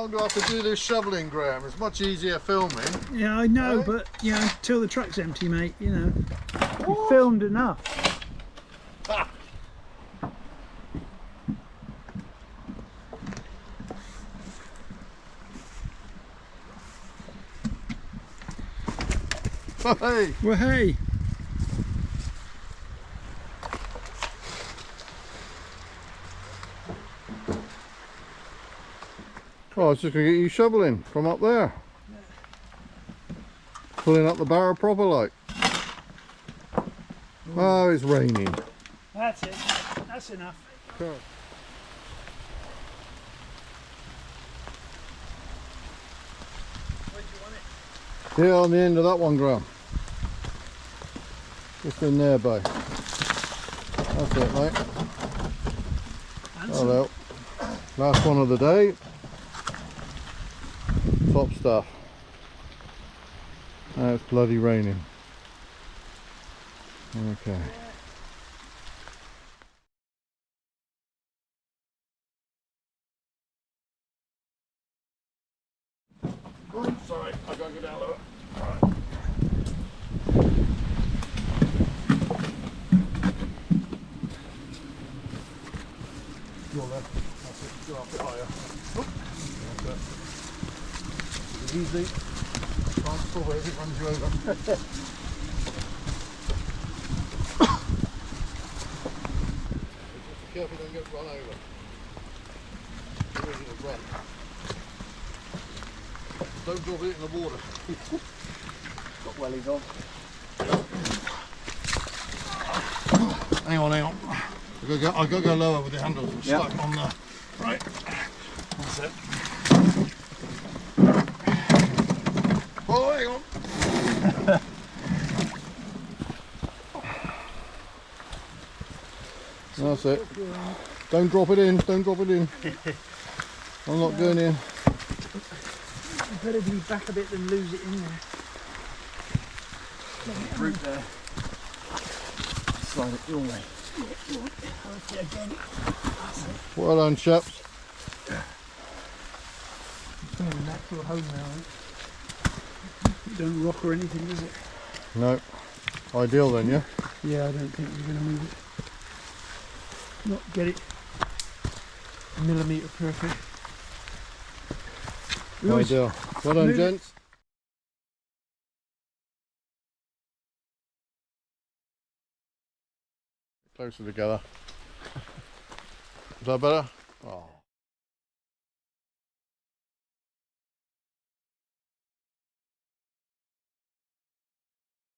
long do I have to do this shoveling, Graham? It's much easier filming. Yeah, I know, Eh? but you know, until the truck's empty, mate, you know. You filmed enough. Ha! Hey! Well, hey. Oh, I was just going to get you shoveling from up there. Pulling up the barrow proper like. Oh, it's raining. That's it. That's enough. Cool. Where do you want it? Here on the end of that one, Graham. Just in there, bye. That's it, mate. Hello. Last one of the day. Top stuff. Now it's bloody raining. Okay. Oh, sorry, I gotta go down lower. Right. You're there. That's it. Go up a bit higher. Oh. That's it. Easy. Can't stop it if it runs you over. Be careful, don't get run over. You're ready to run. Don't drop it in the water. Got wellies on. Hang on, hang on. I've got to go lower with the handles. I'm stuck on the... Right. That's it. Oh, hang on. That's it. Don't drop it in. Don't drop it in. I'm not going in. Better be back a bit than lose it in there. Root there. Slide it your way. Okay, again. Well done, chaps. It's going to be natural home now, it don't rock or anything, does it? No. Ideal then, yeah? Yeah, I don't think we're going to move it. Not get it millimetre perfect. We always Ideal. Well done, move it. gents. Closer together. Is that better? Oh.